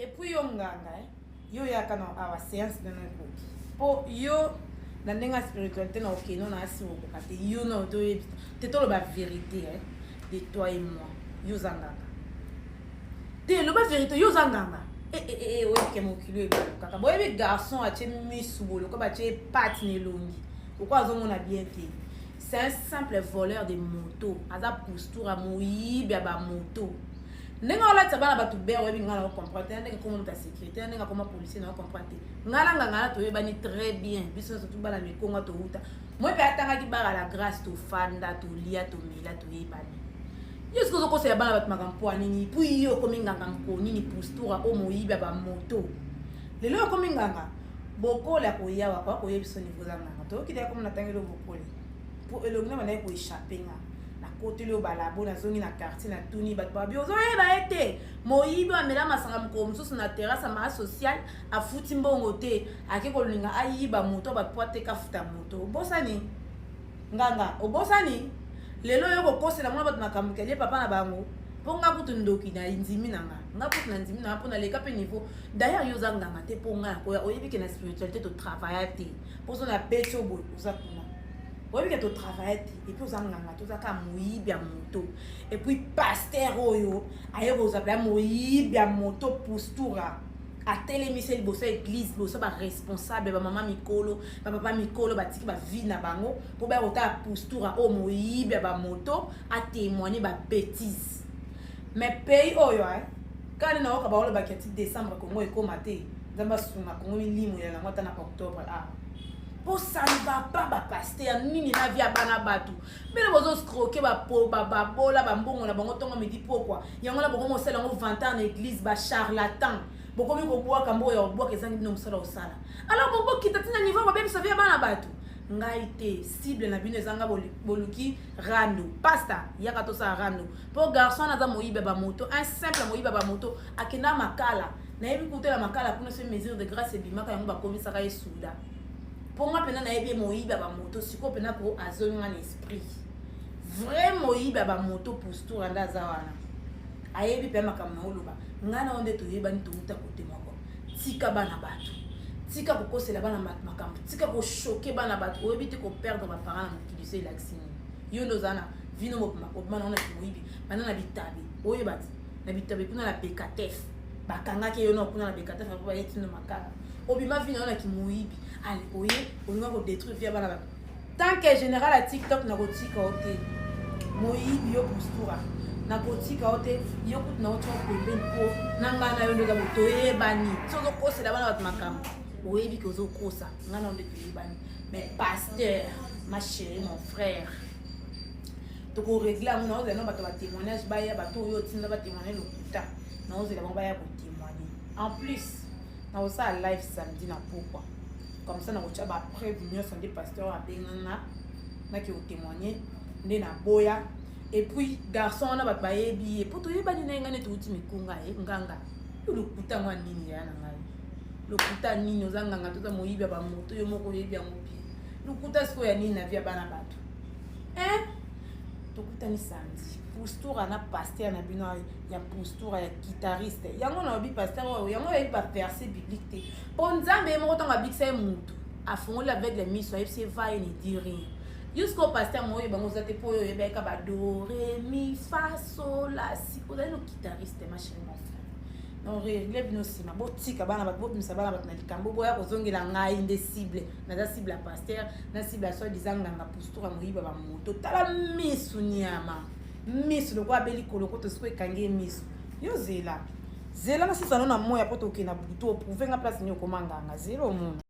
Et puis yo nganga yo yakana awa séance de no po yo na ndenga spiritualité na okeno na asi okokate yo no to te to ba vérité de toi et moi yo zanganga te lo ba vérité yo zanganga ouais ke mo kilo e kaka boye garçon a tché misubolo ko ba tché pat ne longi pourquoi zo mona bien te c'est un simple voleur de moto aza posture a moyibi ba moto nenga wala tabana batu bero yebi ngala ko comprendre nenga comment ta sécurité nenga comment policier na comprendre ngala ngala to yeba ni très bien biso surtout bala mi konga to uta moi pe atanga ki bara la grâce to fanda to lia to mila to yeba ni yesko zo ko se bana batu makampo nini puis yo komi nganga ko nini posture o moyibi ba moto lelo komi nganga boko la ko yawa ko yebiso niveau za nganga to kiti ko na tangelo boko pour elongna bana ko échapper nga côté le balabo na zongi na quartier na tuni bat ba bio zo e ba ete moyibi amela masanga mkomso na terrasse ma social a futi mbongo te ake ko linga ayiba moto ba poate ka futa moto bosani nganga obosani lelo yo ko kosela mwana bat makamukele papa na bango ponga kutu ndoki na inzimi nanga ngakutu na nzimi na pona leka pe niveau d'ailleurs yo zanganga te ponga ko oyibi ke na spiritualité to travailler te poso na pecho bo uzakuna. Oui, que tu travailles et puis vous avez un bien moto et puis pasteur oyo aye vous appelez moyi bien moto postura à télémission bossa église bossa ba responsable ba maman mikolo ba papa mikolo ba tiki ba vie na bango pour ba ota postura o moyi bien ba moto à témoigner ba bêtise mais pays oyo quand na oka ba ole ba kati décembre ko mo e ko maté zamba sunga ko mi limu ya na mota na octobre ça ne va pas pasteur nini na via bana batu mais bozo scroquer ba po ba bola ba mbongo na bango tonga me dit pourquoi yango na bongo mosala ngo 20 ans na église ba charlatan boko mi ko boa kambo ya boa kezangi no mosala osala alors bongo kitatina niveau ba bébé ça via bana batu ngaite cible na bino ezanga boluki rando pasta yaka to sa rando pour garçon na za moyibe ba moto un simple moyibe ba moto akenda makala na yebi kutela makala pour se mesure de grâce et bimaka yango ba komisa ka esuda. Pour moi, pendant que je suis en moto, je suis en esprit. Vraiment, je suis en moto pour tout le monde. Je suis en moto. Je suis en moto. Tika bana batu. Tika ko se la bana makambo. Tika ko choquer bana batu. O ebite ko perdre ba parents na kidise l'accent. Yo ndozana vino mo bana na kiwibi. Bana na bitabi. O yebati. Na bitabi kuna na PKTF. Bakanga ke yo no kuna na PKTF ko ba yeti no makala. Obima vino na kimuibi. Allez, oye, on va détruire via bana. Tant que général à TikTok na kotika ote. Moyibi yo postura. Na kotika ote, yo kut na oto pembeni po. Nanga na yo ndoza moto ebani. Sozo kose la bana bat makam. Oyebi ko zo kosa. Ngana onde ebani. Mais pasteur, ma chérie, mon frère. To ko régler on a no bato ba témoignage ba ya bato yo tinda ba témoigner le puta. Na ozela ba ya ko témoigner. En plus, na osa live samedi na pourquoi. Comme ça, on a prévenu son des pasteurs à Benana, qui ont témoigné, na boya. Et puis, garçon, on a baillé billet. Pour tout le monde, il y a un outil, mais kunga, nganga. Le putain, moi, nini, le putain, nini, nous avons tout à moïbe, à moto, yo moko, bien au pied. Le putain, ce qu'il y a nini, navia, banabatu. Hein? Le putain, ni samedi. Posture, on a pasteur, on a bino, il y a posture, il y a guitariste. Il y a un pasteur, il y a un verset biblique. Ponza mais moi tant avec c'est mutu à fond avec les miss c'est va et ne dit rien jusqu'au pasteur moi ben vous êtes pour e be ka ba do ré mi fa sol la si vous allez le guitariste ma chérie mon frère non relève nos si ma botika bana ba bob misa bana ba na likambo boya ko zongela ngai inde cible na za cible pasteur na cible so disanga nga posture mo yiba ba moto tala misu nyama misu lo kwa beli koloko to siko kange misu yo zela na sisa na moya poto kina buto prouver nga place ni okomanga nga zero mon